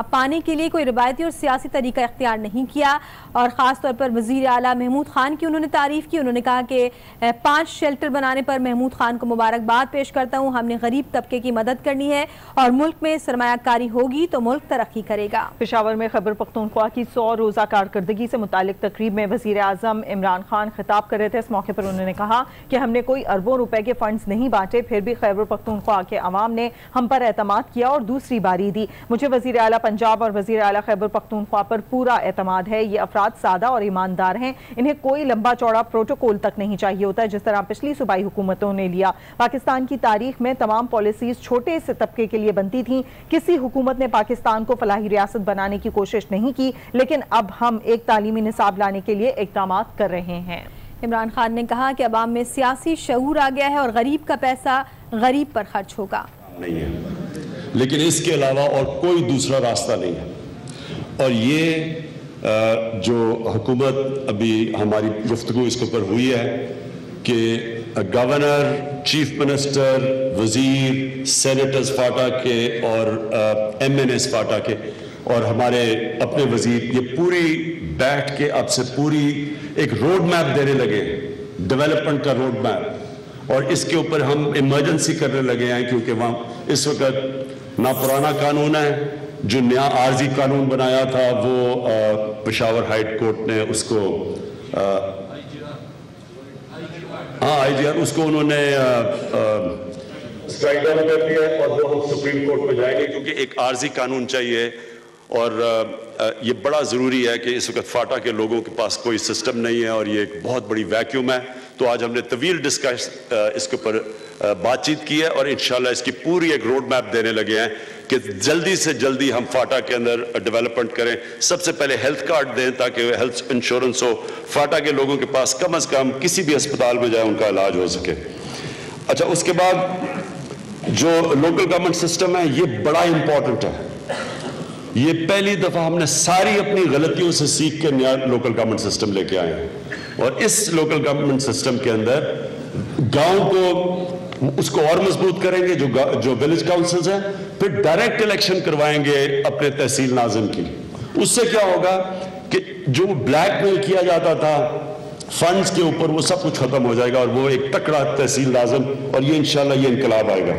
پانے کے لیے کوئی روایتی اور سیاسی طریقہ اختیار نہیں کیا. اور خاص طور پر وزیر اعلیٰ محمود خان کی انہوں نے تعریف کی. انہوں نے کہا کہ 5 شیلٹر بنانے پر محمود خان کو مبارکباد پیش کرتا ہوں. ہم نے غریب طبقے کی مدد کرنی ہے اور ملک میں سرمایہ کاری ہوگی تو ملک ترقی کرے گا۔ پشاور میں خیبر پختونخوا کی 100 روزہ کارکردگی سے متعلق تقریب میں وزیر اعظم عمران خان خطاب کر رہے تھے۔ اس موقع پر انہوں نے کہا کہ ہم نے کوئی اربوں روپے کے فنڈز نہیں بانٹے، پھر بھی خیبر پختونخوا کے عوام نے ہم پر اعتماد کیا اور دوسری باری دی۔ مجھے وزیر اعلیٰ پنجاب اور وزیر اعلیٰ خیبر پختونخوا پر پورا اعتماد ہے۔ یہ افراد سادہ اور ایماندار ہیں، انہیں کوئی لمبا چوڑا پروٹوکول تک نہیں چاہیے ہوتا جس طرح پچھلی صوبائی حکومتوں نے لیا۔ پاکستان کی تاریخ میں تمام پالیسیز چھوٹے سے طبقے کے لیے بنتی تھیں، کسی حکومت نے پاکستان کو فلاحی ریاست بنانے کی کوشش نہیں کی، لیکن اب ہم ایک تعلیمی نصاب لانے کے لیے اقدامات کر رہے ہیں۔ عمران خان نے کہا کہ عوام میں سیاسی شعور آ گیا ہے اور غریب کا پیسہ غریب پر خرچ ہوگا۔ نہیں ہے، لیکن اس کے علاوہ اور کوئی دوسرا راستہ نہیں ہے، اور یہ جو حکومت ابھی ہماری گفتگو اس کے اوپر ہوئی ہے کہ گورنر، چیف منسٹر، وزیر، سینیٹرز فاٹا کے اور ایم این ایس فاٹا کے اور ہمارے اپنے وزیر، یہ پوری بیٹھ کے اب سے پوری ایک روڈ میپ دینے لگے، ڈیولپمنٹ کا روڈ میپ، اور اس کے اوپر ہم ایمرجنسی کرنے لگے ہیں کیونکہ وہاں اس وقت نہ پرانا قانون ہے، جو نیا عارضی قانون بنایا تھا وہ پشاور ہائی کورٹ نے اس کو آئی جی آر اس کو انہوں نے اسٹرائک ڈاؤن کر دیا ہے، اور وہ ہم سپریم کورٹ میں جائیں گے کیونکہ ایک عارضی قانون چاہیے، اور یہ بڑا ضروری ہے کہ اس وقت فاٹا کے لوگوں کے پاس کوئی سسٹم نہیں ہے اور یہ ایک بہت بڑی ویکیوم ہے۔ تو آج ہم نے طویل ڈسکس اس کے اوپر بات چیت کی ہے اور انشاءاللہ اس کی پوری ایک روڈ میپ دینے لگے ہیں کہ جلدی سے جلدی ہم فاٹا کے اندر ڈیولپمنٹ کریں۔ سب سے پہلے ہیلتھ کارڈ دیں تاکہ ہیلتھ انشورنس ہو، فاٹا کے لوگوں کے پاس کم از کم کسی بھی اسپتال میں جائے ان کا علاج ہو سکے۔ اچھا، اس کے بعد جو لوکل گورنمنٹ سسٹم ہے یہ بڑا امپورٹنٹ ہے۔ یہ پہلی دفعہ ہم نے ساری اپنی غلطیوں سے سیکھ کے نیا لوکل گورنمنٹ سسٹم لے کے آئے ہیں، اور اس لوکل گورنمنٹ سسٹم کے اندر گاؤں کو اس کو اور مضبوط کریں گے، جو ولیج کاؤنسلز ہیں، پھر ڈائریکٹ الیکشن کروائیں گے اپنے تحصیل ناظم کی۔ اس سے کیا ہوگا کہ جو بلیک میل کیا جاتا تھا فنڈز کے اوپر وہ سب کچھ ختم ہو جائے گا، اور وہ ایک تکڑا تحصیل ناظم، اور یہ انشاءاللہ یہ انقلاب آئے گا۔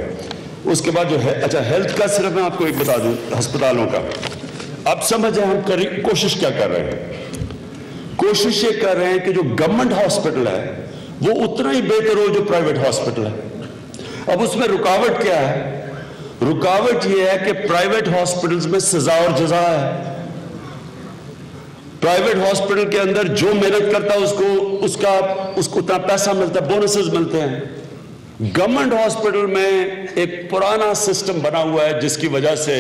اس کے بعد جو ہے، اچھا ہیلتھ کا صرف میں آپ کو ایک بتا دوں، ہسپتالوں کا اب سمجھیں ہم کوشش کیا کر رہے ہیں۔ کوشش یہ کر رہے ہیں کہ جو گورنمنٹ ہاسپٹل ہے وہ اتنا ہی بہتر ہو جو پرائیویٹ ہاسپٹل ہے۔ اب اس میں رکاوٹ کیا ہے؟ رکاوٹ یہ ہے کہ پرائیویٹ ہاسپٹلز میں سزا اور جزا ہے۔ پرائیویٹ ہاسپٹل کے اندر جو محنت کرتا ہے اس کو اتنا پیسہ ملتا ہے، بونسز ملتے ہیں۔ گورنمنٹ ہاسپٹل میں ایک پرانا سسٹم بنا ہوا ہے جس کی وجہ سے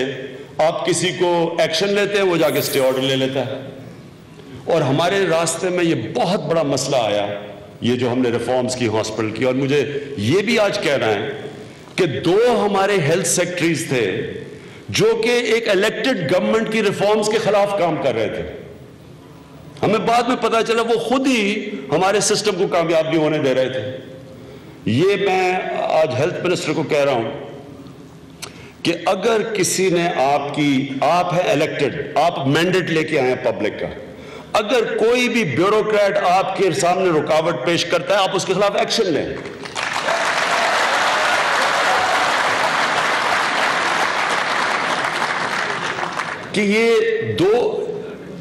آپ کسی کو ایکشن لیتے ہیں وہ جا کے اسٹے آرڈر لے لیتا ہے، اور ہمارے راستے میں یہ بہت بڑا مسئلہ آیا، یہ جو ہم نے ریفارمز کی ہاسپٹل کی۔ اور مجھے یہ بھی آج کہنا ہے کہ 2 ہمارے ہیلتھ سیکٹریز تھے جو کہ ایک الیکٹڈ گورنمنٹ کی ریفارمز کے خلاف کام کر رہے تھے۔ ہمیں بعد میں پتا چلا وہ خود ہی ہمارے سسٹم کو کامیاب نہیں ہونے دے رہے تھے۔ یہ میں آج ہیلتھ منسٹر کو کہہ رہا ہوں کہ اگر کسی نے آپ ہے الیکٹڈ، آپ مینڈیٹ لے کے آئے ہیں پبلک کا، اگر کوئی بھی بیوروکریٹ آپ کے سامنے رکاوٹ پیش کرتا ہے آپ اس کے خلاف ایکشن لیں۔ کہ یہ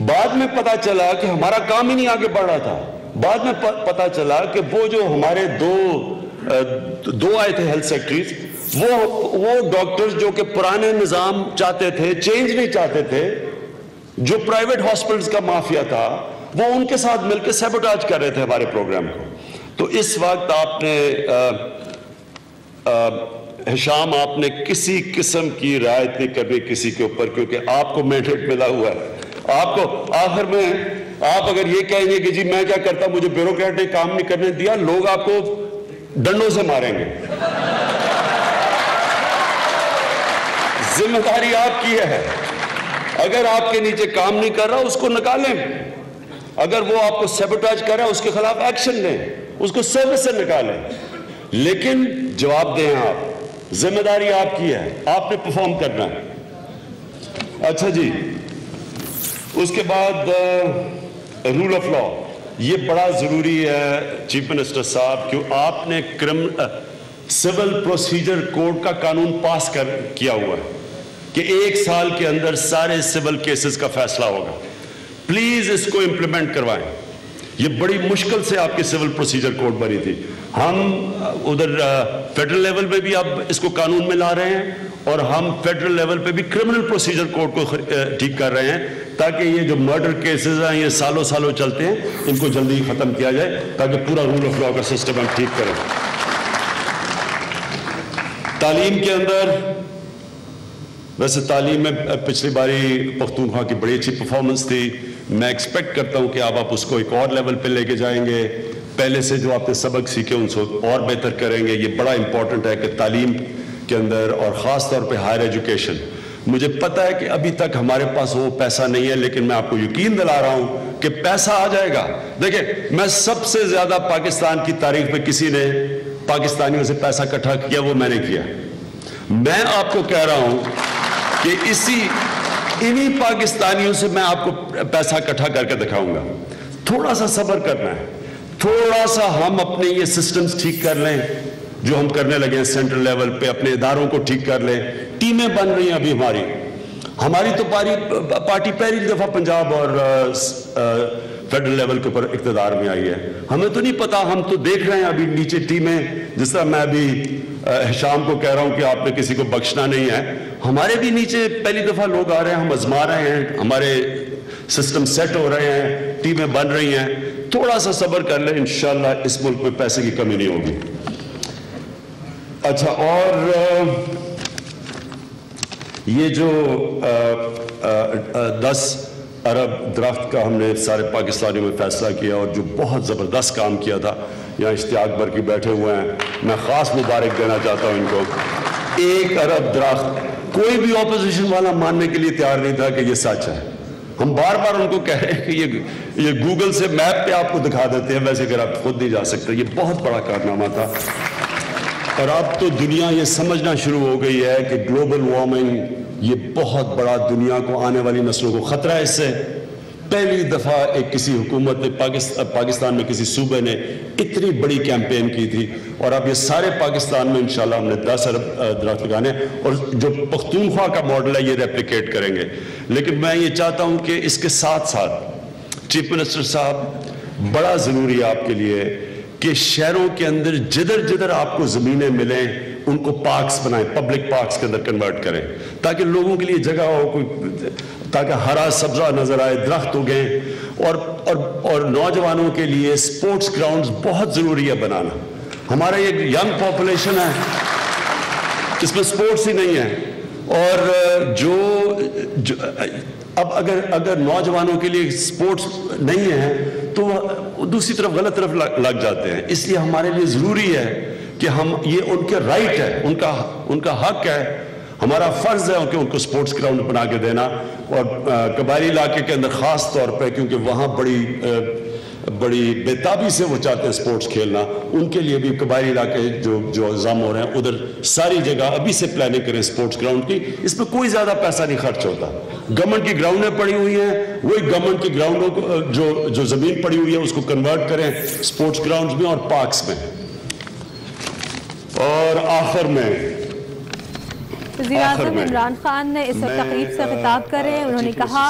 بعد میں پتا چلا کہ ہمارا کام ہی نہیں آگے بڑھ رہا تھا۔ بعد میں پتا چلا کہ وہ جو ہمارے دو آئے تھے ہیلتھ سیکٹریز، وہ ڈاکٹرز جو کہ پرانے نظام چاہتے تھے، چینج نہیں چاہتے تھے، جو پرائیویٹ ہاسپٹلز کا مافیا تھا، وہ ان کے ساتھ مل کے سیبوٹاج کر رہے تھے ہمارے پروگرام کو۔ تو اس وقت آپ نے ہشام، آپ نے کسی قسم کی رعایت نہیں کرنی کسی کے اوپر، کیونکہ آپ کو مینڈیٹ ملا ہوا ہے۔ آپ کو آخر میں آپ اگر یہ کہیں گے کہ جی میں کیا کرتا، مجھے بیوروکریٹ نے کام نہیں کرنے دیا، لوگ آپ کو ڈنڈوں سے ماریں گے۔ ذمہ داری آپ کی ہے، اگر آپ کے نیچے کام نہیں کر رہا اس کو نکالیں، اگر وہ آپ کو سیبوٹاج کر رہا ہے اس کے خلاف ایکشن لیں، اس کو سروس سے نکالیں، لیکن جواب دیں آپ، ذمہ داری آپ کی ہے، آپ نے پرفارم کرنا ہے۔ اچھا جی، اس کے بعد رول آف لا، یہ بڑا ضروری ہے چیف منسٹر صاحب، کہ آپ نے سول پروسیجر کوڈ کا قانون پاس کیا ہوا ہے۔ کہ 1 سال کے اندر سارے سول کیسز کا فیصلہ ہوگا. پلیز اس کو امپلیمنٹ کروائیں. یہ بڑی مشکل سے آپ کی سول پروسیجر کوڈ بنی تھی. ہم ادھر فیڈرل لیول پہ بھی اب اس کو قانون میں لا رہے ہیں اور ہم فیڈرل لیول پہ بھی کرمنل پروسیجر کوڈ کو ٹھیک کر رہے ہیں تاکہ یہ جو مرڈر کیسز ہیں یہ سالوں سالوں چلتے ہیں ان کو جلدی ختم کیا جائے تاکہ پورا رول آف لا کا سسٹم ہم ٹھیک کریں. تعلیم کے اندر ویسے تعلیم میں پچھلی باری پختونخوا کی بڑی اچھی پرفارمنس تھی. میں ایکسپیکٹ کرتا ہوں کہ آپ اس کو ایک اور لیول پہ لے کے جائیں گے. پہلے سے جو آپ نے سبق سیکھے ان سے اور بہتر کریں گے. یہ بڑا امپورٹنٹ ہے کہ تعلیم کے اندر اور خاص طور پہ ہائر ایجوکیشن. مجھے پتہ ہے کہ ابھی تک ہمارے پاس وہ پیسہ نہیں ہے لیکن میں آپ کو یقین دلا رہا ہوں کہ پیسہ آ جائے گا. دیکھیں میں سب سے زیادہ پاکستان کی تاریخ میں کسی نے پاکستانیوں سے پیسہ اکٹھا کیا وہ میں نے کیا. میں آپ کو کہہ رہا ہوں کہ انہی پاکستانیوں سے میں آپ کو پیسہ اکٹھا کر کے دکھاؤں گا. تھوڑا سا صبر کرنا ہے. تھوڑا سا ہم اپنے یہ سسٹمز ٹھیک کر لیں جو ہم کرنے لگے ہیں سینٹرل لیول پہ. اپنے اداروں کو ٹھیک کر لیں. ٹیمیں بن رہی ہیں ابھی ہماری تو پارٹی پہلی دفعہ پنجاب اور فیڈرل لیول کے اوپر اقتدار میں آئی ہے. ہمیں تو نہیں پتا. ہم تو دیکھ رہے ہیں ابھی نیچے ٹیمیں. جس طرح میں ابھی حشام کو کہہ رہا ہوں کہ آپ نے کسی کو بخشنا نہیں ہے. ہمارے بھی نیچے پہلی دفعہ لوگ آ رہے ہیں. ہم آزما رہے ہیں. ہمارے سسٹم سیٹ ہو رہے ہیں. ٹیمیں بن رہی ہیں. تھوڑا سا صبر کر لیں. انشاءاللہ اس ملک میں پیسے کی کمی نہیں ہوگی. اچھا اور یہ جو 10 ارب درخت کا ہم نے سارے پاکستانیوں میں فیصلہ کیا اور جو بہت زبردست کام کیا تھا. یہاں اشتیاق برقی بیٹھے ہوئے ہیں. میں خاص مبارک دینا چاہتا ہوں ان کو. 1 ارب درخت کوئی بھی اپوزیشن والا ماننے کے لیے تیار نہیں تھا کہ یہ سچ ہے. ہم بار بار ان کو کہہ رہے ہیں کہ یہ گوگل سے میپ پہ آپ کو دکھا دیتے ہیں ویسے اگر آپ خود نہیں جا سکتے. یہ بہت بڑا کارنامہ تھا. اور اب تو دنیا یہ سمجھنا شروع ہو گئی ہے کہ گلوبل وارمنگ یہ بہت بڑا دنیا کو آنے والی نسلوں کو خطرہ ہے. اس سے پہلی دفعہ کسی حکومت نے پاکستان میں کسی صوبے نے اتنی بڑی کیمپین کی تھی. اور اب یہ سارے پاکستان میں انشاءاللہ ہم نے 10 ارب درخت لگانے اور جو پختونخوا کا ماڈل ہے یہ ریپلیکیٹ کریں گے. لیکن میں یہ چاہتا ہوں کہ اس کے ساتھ ساتھ چیف منسٹر صاحب بڑا ضروری ہے آپ کے لیے کہ شہروں کے اندر جدھر آپ کو زمینیں ملیں ان کو پارکس بنائیں. پبلک پارکس کے اندر کنورٹ کریں تاکہ لوگوں کے لیے جگہ ہو, تاکہ ہرا سبزہ نظر آئے, درخت اگیں. اور نوجوانوں کے لیے سپورٹس گراؤنڈز بہت ضروری ہے بنانا. ہمارا یہ ینگ پاپولیشن ہے اس میں سپورٹس ہی نہیں ہے. اور جو اب اگر نوجوانوں کے لیے سپورٹس نہیں ہے تو دوسری طرف غلط طرف لگ جاتے ہیں. اس لیے ہمارے لیے ضروری ہے کہ ہم یہ ان کے رائٹ ہے, ان کا حق ہے, ہمارا فرض ہے کہ ان کو سپورٹس گراؤنڈ بنا کے دینا. اور قبائلی علاقے کے اندر خاص طور پہ کیونکہ وہاں بڑی بےتابی سے وہ چاہتے ہیں سپورٹس کھیلنا, ان کے لیے بھی قبائلی علاقے جو اعظام ہو رہے ہیں ادھر ساری جگہ ابھی سے پلاننگ کریں سپورٹس گراؤنڈ کی. اس میں کوئی زیادہ پیسہ نہیں خرچ ہوتا. گورنمنٹ کی گراؤنڈیں پڑی ہوئی ہیں, وہی گورنمنٹ کی گراؤنڈوں کو جو زمین پڑی ہوئی ہے اس کو کنورٹ کریں سپورٹس گراؤنڈز میں اور پارکس میں. اور آخر میں وزیر اعظم عمران خان نے اس وقت تقریب سے خطاب کر رہے ہیں. انہوں نے کہا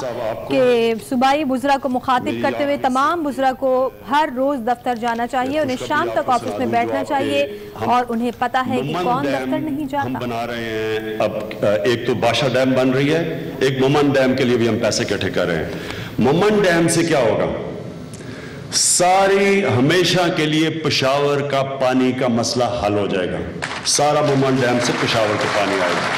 کہ صوبائی وزراء کو مخاطب کرتے ہوئے تمام وزراء کو ہر روز دفتر جانا چاہیے, انہیں شام تک آفس میں بیٹھنا چاہیے اور انہیں پتہ ہے کہ کون دفتر نہیں جاتا. ہم بنا رہے ہیں اب ایک تو باشا ڈیم بن رہی ہے, ایک مومن ڈیم کے لیے بھی ہم پیسے اکٹھے کر رہے ہیں. مومن ڈیم سے کیا ہوگا, ساری ہمیشہ کے لیے پشاور کا پانی کا مسئلہ حل ہو جائے گا. سارا مومن ڈیم سے پشاور کا پانی آئے گا.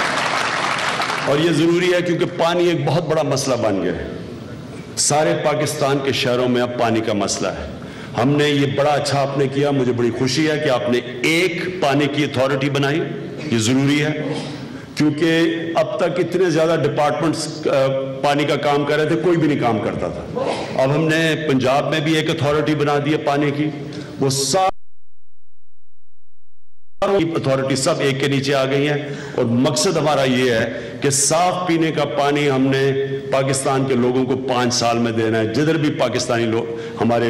اور یہ ضروری ہے کیونکہ پانی ایک بہت بڑا مسئلہ بن گیا ہے. سارے پاکستان کے شہروں میں اب پانی کا مسئلہ ہے. ہم نے یہ بڑا اچھا آپ نے کیا, مجھے بڑی خوشی ہے کہ آپ نے ایک پانی کی اتھارٹی بنائی. یہ ضروری ہے کیونکہ اب تک اتنے زیادہ ڈپارٹمنٹس پانی کا کام کر رہے تھے, کوئی بھی نہیں کام کرتا تھا. اب ہم نے پنجاب میں بھی ایک اتھارٹی بنا دی ہے پانی کی. وہ ساری اتھارٹی سب ایک کے نیچے آ گئی ہیں. اور مقصد ہمارا یہ ہے کہ صاف پینے کا پانی ہم نے پاکستان کے لوگوں کو 5 سال میں دینا ہے. جدھر بھی پاکستانی لوگ ہمارے